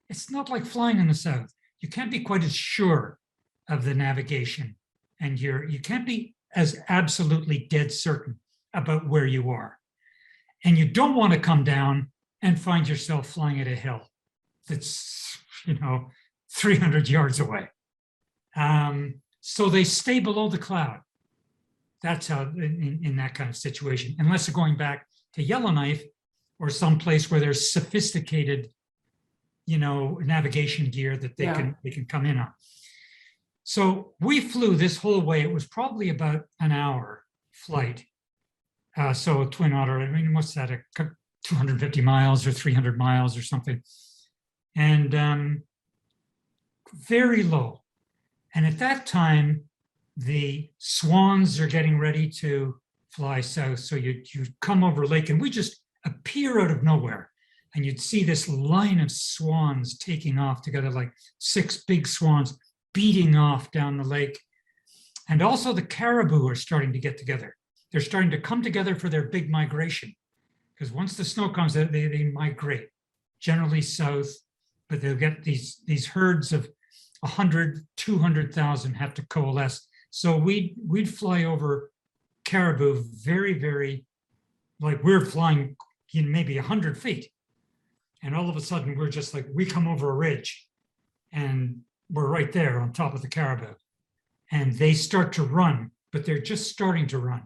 Speaker 3: it's not like flying in the south. You can't be quite as sure of the navigation, and you can't be as absolutely dead certain about where you are. And you don't want to come down and find yourself flying at a hill that's 300 yards away. So they stay below the cloud. That's how in that kind of situation, unless they're going back to Yellowknife or someplace where there's sophisticated, navigation gear that they can come in on. So we flew this whole way. It was probably about an hour flight. So a Twin Otter, I mean, what's that, 250 miles or 300 miles or something. And very low. And at that time, the swans are getting ready to fly south. So you come over lake, and we just appear out of nowhere. And you'd see this line of swans taking off together, like 6 big swans beating off down the lake. And also the caribou are starting to get together. They're starting to come together for their big migration. Because once the snow comes, they migrate, generally south, but they'll get these herds of 100, 200,000 have to coalesce. So we'd fly over caribou very, very, like we're flying maybe 100 feet. And all of a sudden we're just like, we come over a ridge and we're right there on top of the caribou. And they start to run, but they're just starting to run.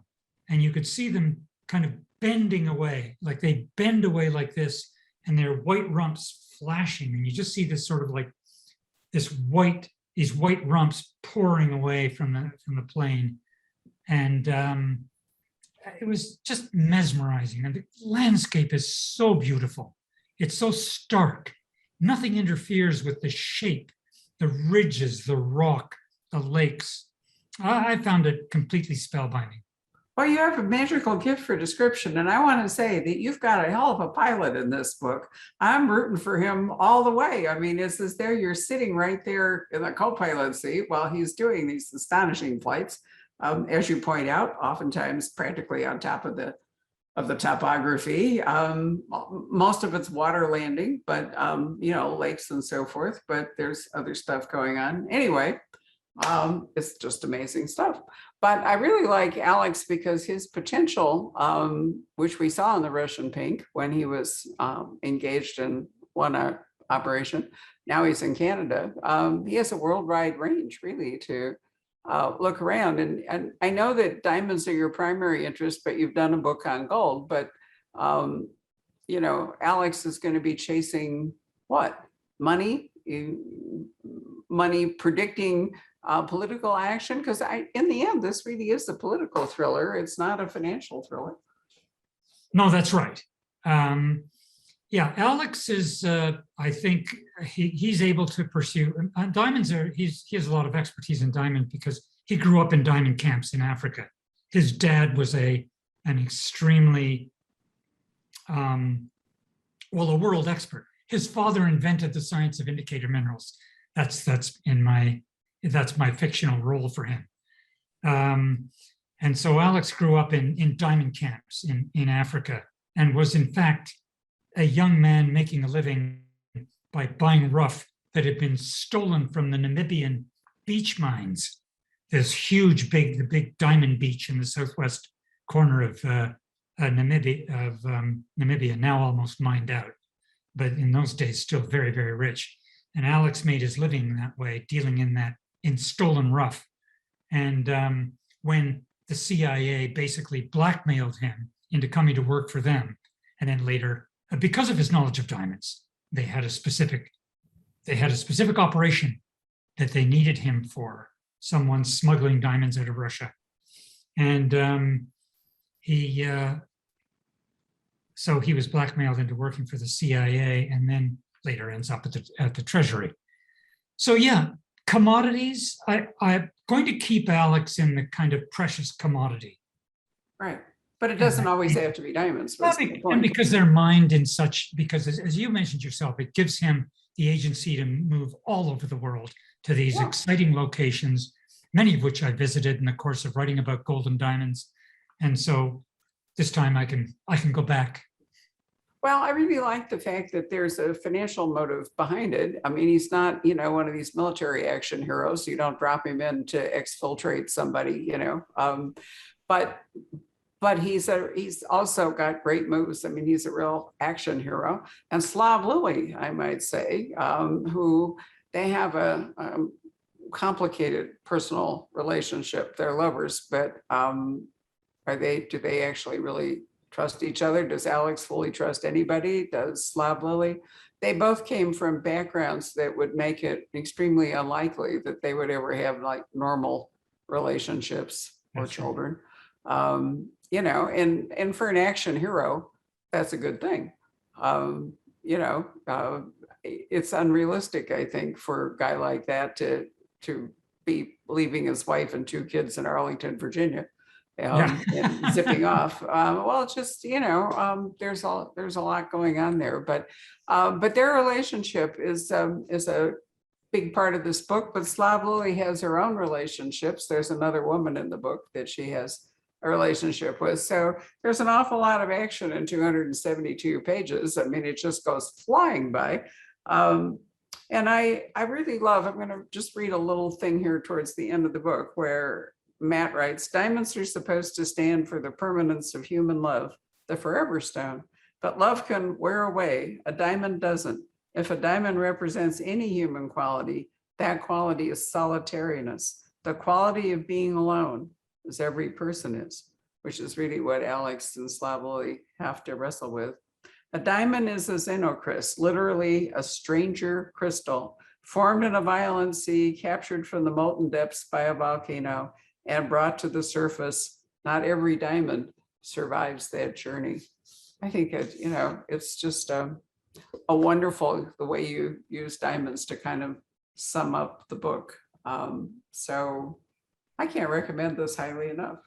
Speaker 3: And you could see them kind of bending away, like they bend away like this, and their white rumps flashing. And you just see this sort of like these white rumps pouring away from the plane. And it was just mesmerizing. And the landscape is so beautiful. It's so stark. Nothing interferes with the shape, the ridges, the rock, the lakes. I found it completely spellbinding.
Speaker 2: Well, you have a magical gift for description, and I want to say that you've got a hell of a pilot in this book. I'm rooting for him all the way. I mean, it's as though you're sitting right there in the co-pilot seat while he's doing these astonishing flights. As you point out, oftentimes practically on top of the topography. Most of it's water landing, but you know, lakes and so forth. But there's other stuff going on. Anyway, it's just amazing stuff. But I really like Alex because his potential, which we saw in the Russian Pink when he was engaged in one operation, now he's in Canada. He has a worldwide range really to look around. And I know that diamonds are your primary interest, but you've done a book on gold. But, you know, Alex is going to be chasing what? Money? Money, predicting political action, because in the end, this really is a political thriller. It's not a financial thriller.
Speaker 3: No, that's right. Yeah, Alex is, I think he's able to pursue, diamonds are, he has a lot of expertise in diamond because he grew up in diamond camps in Africa. His dad was an extremely, well, a world expert. His father invented the science of indicator minerals. That's my fictional role for him. And so Alex grew up in diamond camps in Africa and was in fact a young man making a living by buying rough that had been stolen from the Namibian beach mines. This huge, the big diamond beach in the southwest corner of Namibia, now almost mined out, but in those days still very, very rich. And Alex made his living that way, dealing in stolen rough. And when the CIA basically blackmailed him into coming to work for them, and then later, because of his knowledge of diamonds, they had a specific operation that they needed him for, someone smuggling diamonds out of Russia. And so he was blackmailed into working for the CIA, and then later ends up at the Treasury. So yeah, commodities, I'm going to keep Alex in the kind of precious commodity.
Speaker 2: Right. But it doesn't always have to be diamonds.
Speaker 3: And because they're mined in such, because as you mentioned yourself, it gives him the agency to move all over the world to these exciting locations, many of which I visited in the course of writing about gold and diamonds. And so this time I can go back.
Speaker 2: Well, I really like the fact that there's a financial motive behind it. I mean, he's not, you know, one of these military action heroes. You don't drop him in to exfiltrate somebody, you know. But he's also got great moves. I mean, he's a real action hero. And Slav Lily, I might say, who they have a complicated personal relationship. They're lovers, but do they actually really trust each other? Does Alex fully trust anybody? Does Slav Lily? They both came from backgrounds that would make it extremely unlikely that they would ever have like normal relationships or children. You know, and for an action hero, that's a good thing. You know, it's unrealistic, I think, for a guy like that to be leaving his wife and 2 kids in Arlington, Virginia, and zipping off. Well, it's just, you know, there's a lot going on there, but their relationship is a big part of this book. But Slav Lily has her own relationships. There's another woman in the book that she has a relationship with. So there's an awful lot of action in 272 pages. I mean, it just goes flying by. And I really love, I'm going to just read a little thing here towards the end of the book where Matt writes, diamonds are supposed to stand for the permanence of human love, the forever stone, but love can wear away. A diamond doesn't. If a diamond represents any human quality, that quality is solitariness, the quality of being alone, as every person is, which is really what Alex and Slav Lily have to wrestle with. A diamond is a xenocrys, literally a stranger crystal, formed in a violent sea, captured from the molten depths by a volcano, and brought to the surface. Not every diamond survives that journey. I think it's just a wonderful, the way you use diamonds to kind of sum up the book. So I can't recommend this highly enough.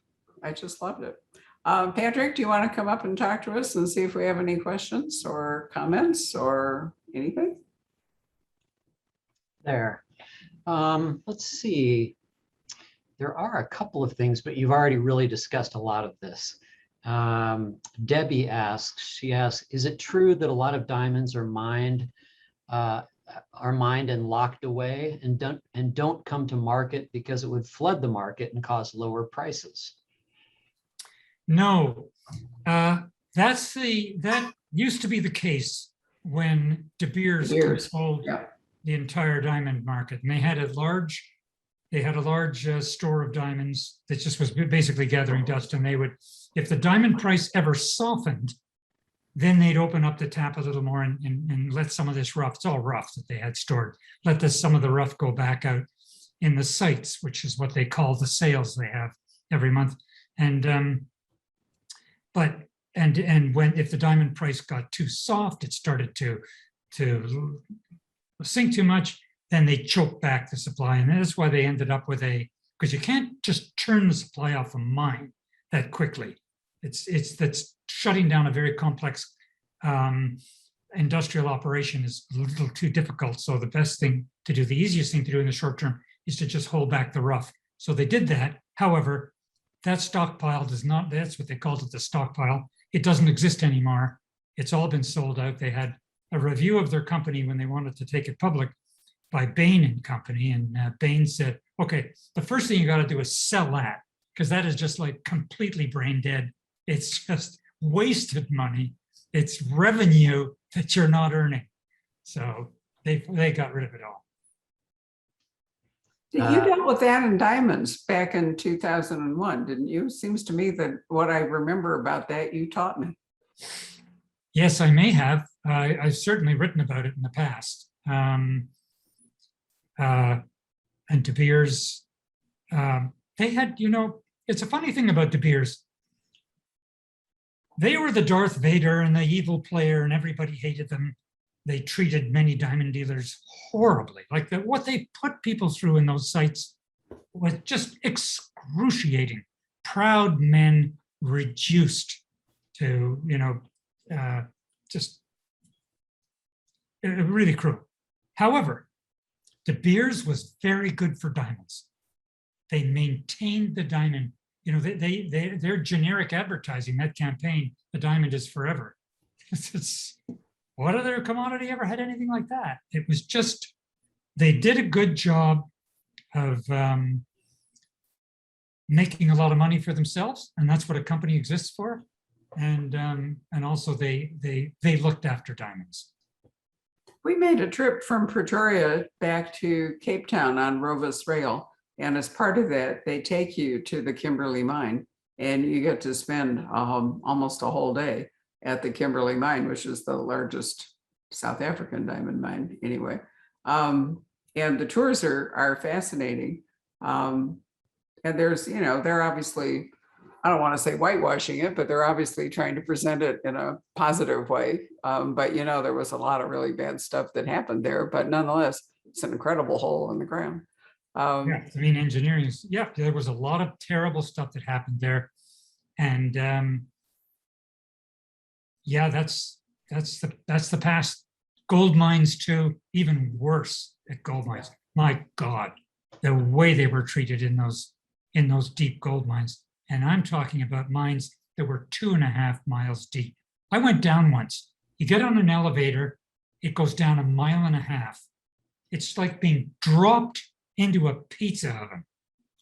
Speaker 2: I just loved it. Patrick, do you want to come up and talk to us and see if we have any questions or comments or anything?
Speaker 1: There. Let's see. There are a couple of things, but you've already really discussed a lot of this. Debbie asks, is it true that a lot of diamonds are mined and locked away and don't come to market because it would flood the market and cause lower prices?
Speaker 3: No, that used to be the case when De Beers controlled the entire diamond market, and they had a large store of diamonds that just was basically gathering dust. And they would, if the diamond price ever softened, then they'd open up the tap a little more and let some of this rough, it's all rough that they had stored, let some of the rough go back out in the sites, which is what they call the sales they have every month. And when if the diamond price got too soft, it started to sink too much, then they choked back the supply. And that's why they ended up with because you can't just turn the supply off a mine that quickly. That's shutting down a very complex industrial operation is a little too difficult. So the best thing to do, the easiest thing to do in the short term, is to just hold back the rough. So they did that. However, that stockpile does not, that's what they called it, the stockpile. It doesn't exist anymore. It's all been sold out. They had a review of their company when they wanted to take it public by Bain and Company. And Bain said, okay, the first thing you got to do is sell that, because that is just like completely brain dead. It's just wasted money. It's revenue that you're not earning. So they got rid of it all.
Speaker 2: You dealt with that in diamonds back in 2001, didn't you? Seems to me that what I remember about that, you taught me.
Speaker 3: Yes, I may have. I've certainly written about it in the past. And De Beers, they had, it's a funny thing about De Beers. They were the Darth Vader and the evil player, and everybody hated them. They treated many diamond dealers horribly. Like what they put people through in those sites was just excruciating. Proud men reduced to, just really cruel. However, De Beers was very good for diamonds. They maintained the diamond. Their generic advertising, that campaign, the diamond is forever. What other commodity ever had anything like that? It was just, they did a good job of making a lot of money for themselves, and that's what a company exists for. And also they looked after diamonds.
Speaker 2: We made a trip from Pretoria back to Cape Town on Rovis Rail. And as part of that, they take you to the Kimberley mine, and you get to spend almost a whole day at the Kimberley mine, which is the largest South African diamond mine anyway. And the tours are fascinating. And there's, they're obviously, I don't want to say whitewashing it, but they're obviously trying to present it in a positive way. But, there was a lot of really bad stuff that happened there, but nonetheless, it's an incredible hole in the ground.
Speaker 3: Engineering is, there was a lot of terrible stuff that happened there. And that's the past. Gold mines too, even worse at gold mines. My God, the way they were treated in those deep gold mines. And I'm talking about mines that were 2.5 miles deep. I went down once. You get on an elevator, it goes down 1.5 miles. It's like being dropped into a pizza oven.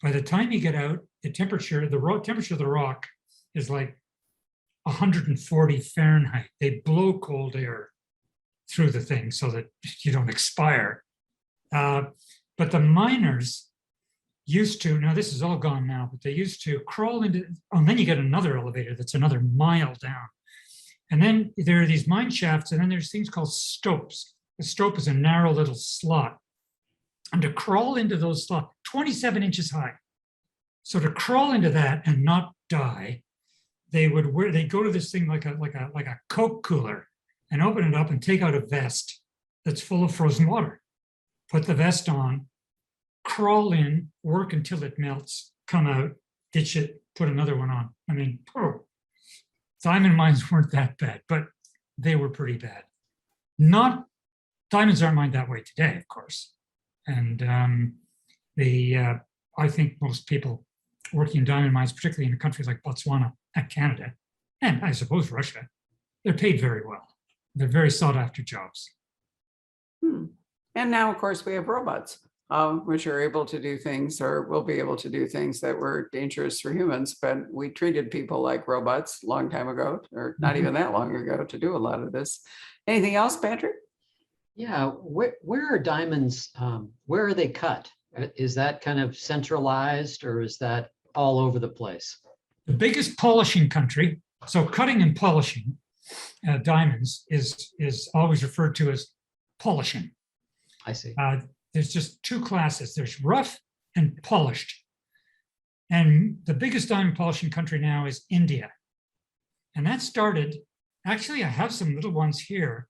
Speaker 3: By the time you get out, the temperature of the rock is like 140 Fahrenheit. They blow cold air through the thing so that you don't expire. But the miners used to, now this is all gone now, but they used to crawl into, and then you get another elevator that's another mile down. And then there are these mine shafts, and then there's things called stopes. A stope is a narrow little slot. And to crawl into those slots, 27 inches high. So to crawl into that and not die, they'd go to this thing like a Coke cooler and open it up and take out a vest that's full of frozen water. Put the vest on, crawl in, work until it melts, come out, ditch it, put another one on. I mean, diamond mines weren't that bad, but they were pretty bad. Not diamonds aren't mined that way today, of course. And I think most people working in diamond mines, particularly in a country like Botswana and Canada, and I suppose Russia, they're paid very well. They're very sought after jobs.
Speaker 2: And now, of course, we have robots, which are able to do things, or will be able to do things that were dangerous for humans. But we treated people like robots a long time ago, or not even that long ago, to do a lot of this. Anything else, Patrick?
Speaker 1: Yeah, where are diamonds, where are they cut? Is that kind of centralized, or is that all over the place?
Speaker 3: The biggest polishing country, so cutting and polishing diamonds is always referred to as polishing.
Speaker 1: I see.
Speaker 3: There's just two classes. There's rough and polished. And the biggest diamond polishing country now is India. And that started, actually, I have some little ones here.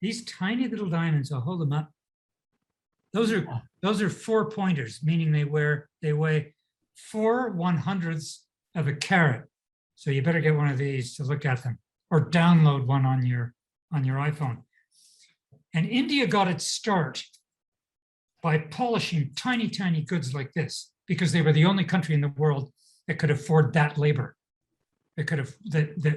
Speaker 3: These tiny little diamonds, I'll hold them up. Those are 4 pointers, meaning they weigh 4 1/100ths of a carat. So you better get one of these to look at them, or download one on your iPhone. And India got its start by polishing tiny, tiny goods like this, because they were the only country in the world that could afford that labor. That could have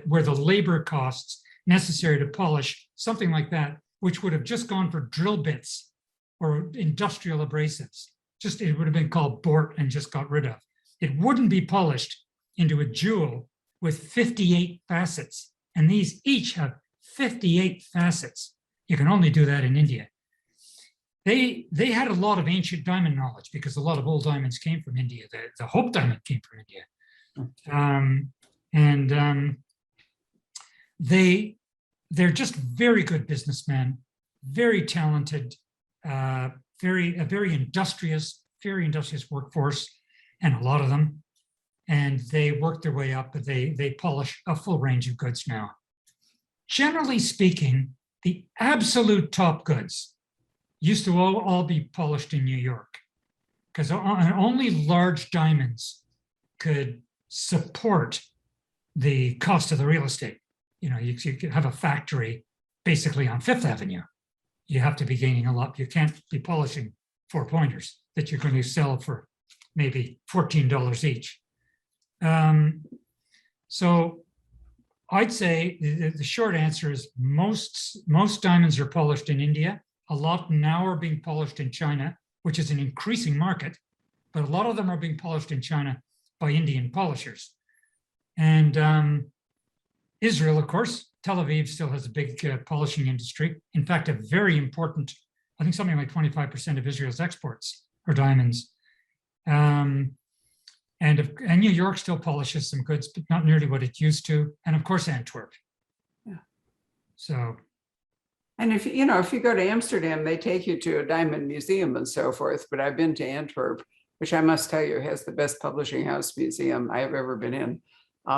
Speaker 3: where the labor costs necessary to polish something like that, which would have just gone for drill bits or industrial abrasives. Just it would have been called bort and just got rid of. It wouldn't be polished into a jewel with 58 facets. And these each have 58 facets. You can only do that in India. They had a lot of ancient diamond knowledge, because a lot of old diamonds came from India. The Hope diamond came from India. They're just very good businessmen, very talented, a very industrious workforce, and a lot of them. And they work their way up, but they polish a full range of goods now. Generally speaking, the absolute top goods used to all be polished in New York, because only large diamonds could support the cost of the real estate. You know, you could have a factory basically on Fifth Avenue. You have to be gaining a lot. You can't be polishing 4 pointers that you're going to sell for maybe $14 each. So I'd say the short answer is most diamonds are polished in India. A lot now are being polished in China, which is an increasing market, but a lot of them are being polished in China by Indian polishers. And Israel, of course, Tel Aviv still has a big polishing industry. In fact, a very important, I think something like 25% of Israel's exports are diamonds. And New York still polishes some goods, but not nearly what it used to. And of course, Antwerp.
Speaker 2: Yeah.
Speaker 3: So.
Speaker 2: And if you go to Amsterdam, they take you to a diamond museum and so forth. But I've been to Antwerp, which I must tell you has the best publishing house museum I have ever been in.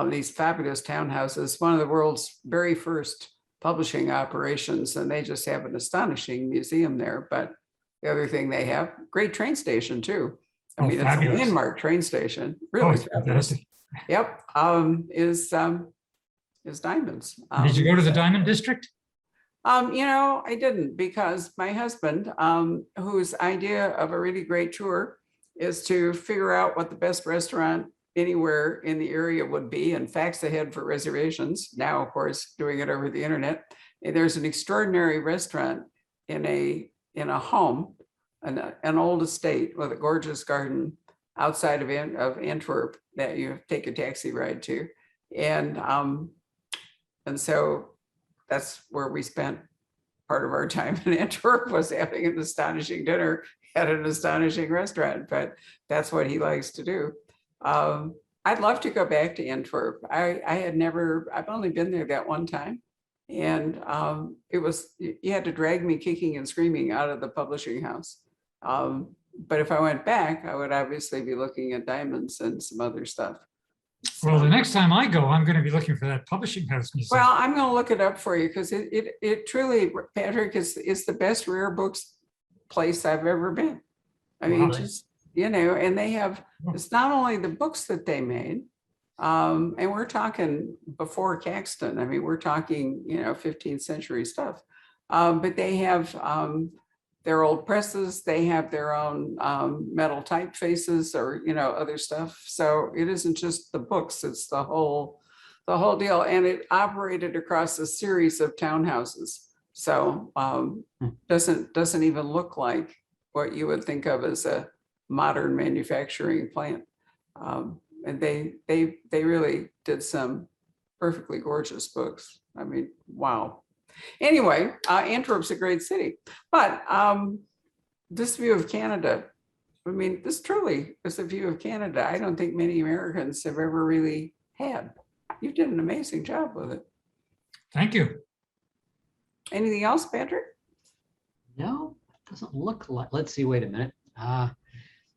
Speaker 2: These fabulous townhouses, one of the world's very first publishing operations, and they just have an astonishing museum there. But the other thing they have, great train station too. I mean, it's a landmark train station. Really fabulous. Yep, is diamonds.
Speaker 3: Did you go to the Diamond District?
Speaker 2: I didn't, because my husband, whose idea of a really great tour is to figure out what the best restaurant anywhere in the area would be and fax ahead for reservations. Now, of course, doing it over the internet. And there's an extraordinary restaurant in a home, an old estate with a gorgeous garden outside of Antwerp that you take a taxi ride to. And so that's where we spent part of our time in Antwerp, was having an astonishing dinner at an astonishing restaurant, but that's what he likes to do. I'd love to go back to Antwerp. I've only been there that one time. And you had to drag me kicking and screaming out of the publishing house. But if I went back, I would obviously be looking at diamonds and some other stuff.
Speaker 3: Well,
Speaker 2: So-
Speaker 3: the next time I go, I'm going to be looking for that publishing house museum.
Speaker 2: Well, I'm going to look it up for you because it truly, Patrick, is the best rare books place I've ever been. I mean,
Speaker 3: Wow.
Speaker 2: just, you know, and they have, it's not only the books that they made, and we're talking before Caxton. I mean, we're talking, you know, 15th century stuff. But they have their old presses, they have their own metal typefaces or, you know, other stuff. So it isn't just the books, it's the whole deal. And it operated across a series of townhouses. So doesn't even look like what you would think of as a modern manufacturing plant. And they really did some perfectly gorgeous books. I mean, wow. Anyway, Antwerp's a great city, but this view of Canada, I mean, this truly is a view of Canada I don't think many Americans have ever really had. You did an amazing job with it.
Speaker 3: Thank you.
Speaker 2: Anything else, Patrick?
Speaker 1: No, it doesn't look like, let's see, wait a minute.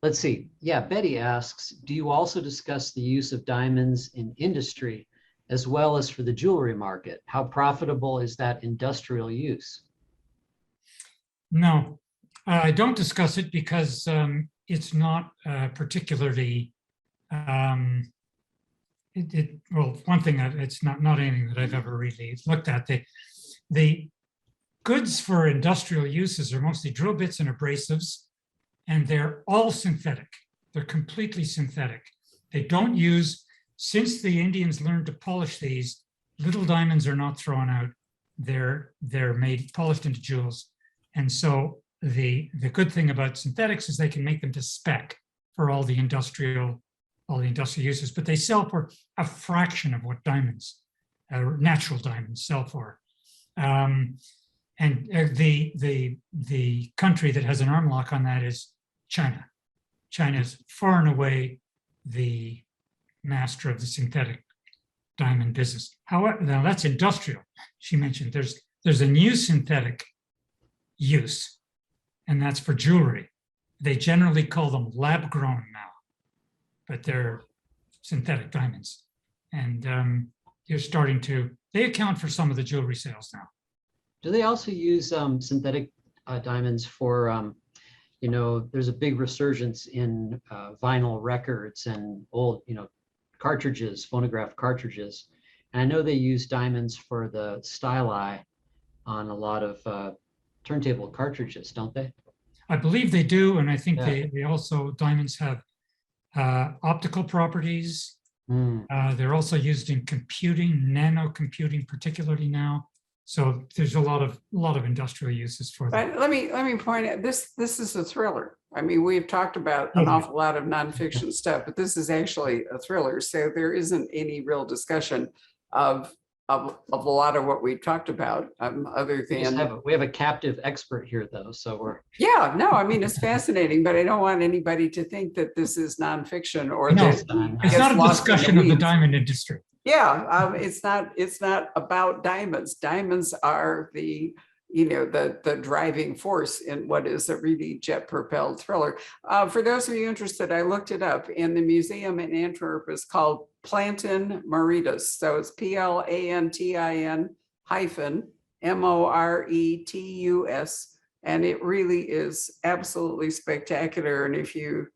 Speaker 1: Let's see. Yeah, Betty asks, do you also discuss the use of diamonds in industry as well as for the jewelry market? How profitable is that industrial use?
Speaker 3: No, I don't discuss it because it's not particularly, well, one thing, it's not anything that I've ever really looked at. The goods for industrial uses are mostly drill bits and abrasives, and they're all synthetic. They're completely synthetic. They don't use, since the Indians learned to polish these, little diamonds are not thrown out. They're made, polished into jewels. And so the good thing about synthetics is they can make them to spec for all the industrial uses, but they sell for a fraction of what diamonds, natural diamonds, sell for. And the country that has an arm lock on that is China. China is far and away the master of the synthetic diamond business. However, now that's industrial. She mentioned there's a new synthetic use, and that's for jewelry. They generally call them lab grown now, but they're synthetic diamonds. And you're starting to, they account for some of the jewelry sales now.
Speaker 1: Do they also use synthetic diamonds for, you know, there's a big resurgence in vinyl records and old, you know, cartridges, phonograph cartridges. And I know they use diamonds for the styli on a lot of turntable cartridges, don't they?
Speaker 3: I believe they do, and I think
Speaker 1: Yeah.
Speaker 3: they also, diamonds have optical properties. They're also used in computing, nano computing particularly now. So there's a lot of industrial uses for them.
Speaker 2: But let me point out, this is a thriller. I mean, we've talked about an awful lot of nonfiction stuff, but this is actually a thriller. So there isn't any real discussion of a lot of what we've talked about, other than.
Speaker 1: We have a captive expert here, though, so we're.
Speaker 2: Yeah, no, I mean, it's fascinating, but I don't want anybody to think that this is nonfiction or
Speaker 3: No,
Speaker 2: that
Speaker 3: it's
Speaker 2: gets
Speaker 3: not a
Speaker 2: lost in the
Speaker 3: discussion of the
Speaker 2: weeds.
Speaker 3: diamond industry.
Speaker 2: Yeah, it's not about diamonds. Diamonds are the, you know, the driving force in what is a really jet propelled thriller. For those of you interested, I looked it up, and the museum in Antwerp is called Plantin Moretus. So it's PLANTIN hyphen MORETUS. And it really is absolutely spectacular. And if you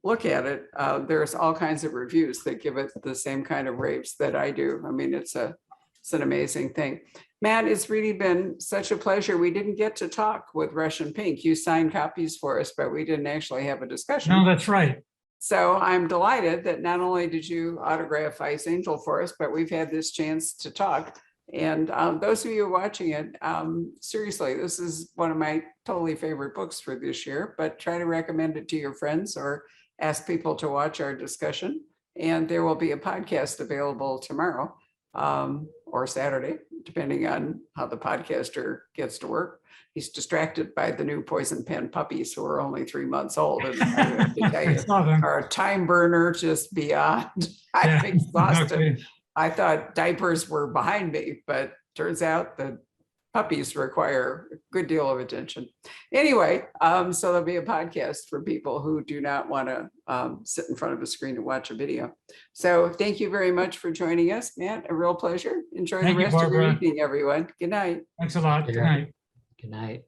Speaker 2: look at it, there's all kinds of reviews that give it the same kind of raves that I do. I mean, it's an amazing thing. Matt, it's really been such a pleasure. We didn't get to talk with Russian Pink. You signed copies for us, but we didn't actually have a discussion.
Speaker 3: No, that's right.
Speaker 2: So I'm delighted that not only did you autograph Ice Angel for us, but we've had this chance to talk. And those of you watching it, seriously, this is one of my totally favorite books for this year, but try to recommend it to your friends or ask people to watch our discussion. And there will be a podcast available tomorrow or Saturday, depending on how the podcaster gets to work. He's distracted by the new poison pen puppies who are only 3 months old. And I have to tell
Speaker 3: I
Speaker 2: you,
Speaker 3: saw them.
Speaker 2: are a time burner just beyond. I'm
Speaker 3: Yeah,
Speaker 2: exhausted.
Speaker 3: okay.
Speaker 2: I thought diapers were behind me, but turns out that puppies require a good deal of attention. Anyway, so there'll be a podcast for people who do not want to sit in front of a screen and watch a video. So thank you very much for joining us, Matt. A real pleasure. Enjoy
Speaker 3: Thank
Speaker 2: the
Speaker 3: you,
Speaker 2: rest of your
Speaker 3: Barbara.
Speaker 2: evening, everyone. Good night.
Speaker 3: Thanks a lot. Good
Speaker 1: Yeah.
Speaker 3: night.
Speaker 1: Good night.